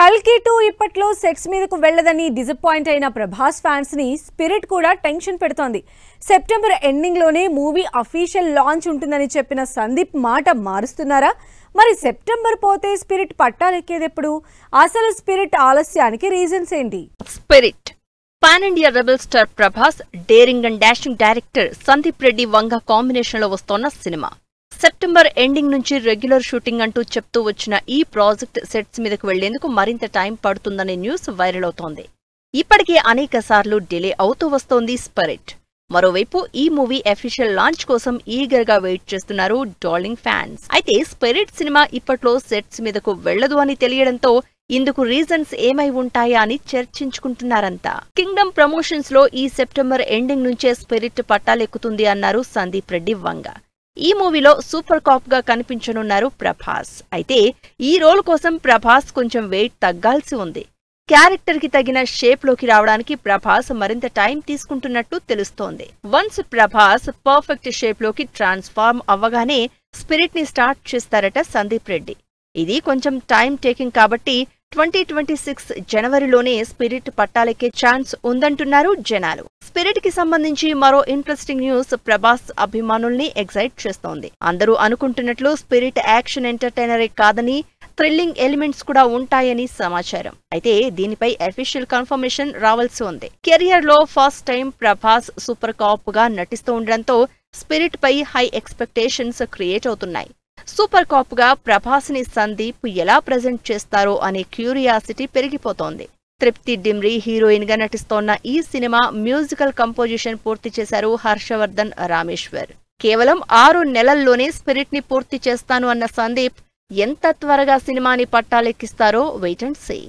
కల్కి 2 ఇప్పట్లో సెట్స్ మీదకు వెళ్లదని డిసప్పాయింట్ అయిన ప్రభాస్ ఫ్యాన్స్ ని స్పిరిట్ కూడా టెన్షన్ పెడుతోంది. సెప్టెంబర్ ఎండింగ్ లోనే మూవీ అఫీషియల్ లాంచ్ ఉంటుందని చెప్పిన సందీప్ మాట మారుస్తున్నారా? మరి సెప్టెంబర్ పోతే స్పిరిట్ పట్టాలెక్కేదెప్పుడు? అసలు స్పిరిట్ ఆలస్యానికి రీజన్స్ ఏంటి? Spirit pan India rebel star Prabhas, daring and dashing director Sandeep Reddy Vanga combination లో వస్తోన్న సినిమా. సెప్టెంబర్ ఎండింగ్ నుంచి రెగ్యులర్ షూటింగ్ అంటూ చెప్తూ వచ్చిన ఈ ప్రాజెక్ట్ సెట్స్ మీదకు వెళ్లేందుకు మరింత టైం పడుతుందనే న్యూస్ వైరల్ అవుతోంది. ఇప్పటికే అనేక సార్లు డిలే అవుతూ వస్తోంది స్పిరిట్. మరోవైపు ఈ మూవీ అఫీషియల్ లాంచ్ కోసం ఈగర్ గా వెయిట్ చేస్తున్నారు డార్లింగ్ ఫ్యాన్స్. అయితే స్పిరిట్ సినిమా ఇప్పట్లో సెట్స్ మీదకు వెళ్లదు అని తెలియడంతో ఇందుకు రీజన్స్ ఏమై ఉంటాయా అని చర్చించుకుంటున్నారంతా. కింగ్డమ్ ప్రమోషన్స్ లో ఈ సెప్టెంబర్ ఎండింగ్ నుంచే స్పిరిట్ పట్టాలెక్కుతుంది అన్నారు సందీప్ రెడ్డి వంగ. ఈ మూవీలో సూపర్ కాప్ గా కనిపించనున్నారు ప్రభాస్. అయితే ఈ రోల్ కోసం ప్రభాస్ కొంచెం వెయిట్ తగ్గాల్సి ఉంది. క్యారెక్టర్ కి తగిన షేప్ లోకి రావడానికి ప్రభాస్ మరింత టైం తీసుకుంటున్నట్టు తెలుస్తోంది. వన్స్ ప్రభాస్ పర్ఫెక్ట్ షేప్ లోకి ట్రాన్స్ఫార్మ్ అవ్వగానే స్పిరిట్ ని స్టార్ట్ చేస్తారట సందీప్ రెడ్డి. ఇది కొంచెం టైం టేకింగ్ కాబట్టి 2026 జనవరిలోనే స్పిరిట్ పట్టాలెక్కే ఛాన్స్ ఉందంటున్నారు జనాలు. స్పిరిట్ కి సంబంధించి మరో ఇంట్రెస్టింగ్ న్యూస్ ప్రభాస్ అభిమానుల్ని ఎక్సైట్ చేస్తోంది. అందరూ అనుకుంటున్నట్లు స్పిరిట్ యాక్షన్ ఎంటర్టైనరే కాదని థ్రిల్లింగ్ ఎలిమెంట్స్ కూడా ఉంటాయని సమాచారం. అయితే దీనిపై అఫీషియల్ కన్ఫర్మేషన్ రావాల్సి ఉంది. కెరియర్ లో first time Prabhas super cop గా నటిస్తూ ఉండడంతో స్పిరిట్ పై హై ఎక్స్పెక్టేషన్స్ క్రియేట్ అవుతున్నాయి. సూపర్ కాప్ గా ప్రభాస్ ని సందీప్ ఎలా ప్రెజెంట్ చేస్తారో అనే క్యూరియాసిటీ పెరిగిపోతోంది. తృప్తి డిమ్రీ హీరోయిన్ గా నటిస్తోన్న ఈ సినిమా మ్యూజికల్ కంపోజిషన్ పూర్తి చేశారు హర్షవర్ధన్ రామేశ్వర్. కేవలం 6 నెలల్లోనే స్పిరిట్ ని పూర్తి చేస్తాను అన్న సందీప్ ఎంత త్వరగా సినిమాని పట్టాలెక్కిస్తారో వెయిట్ అండ్ సీ.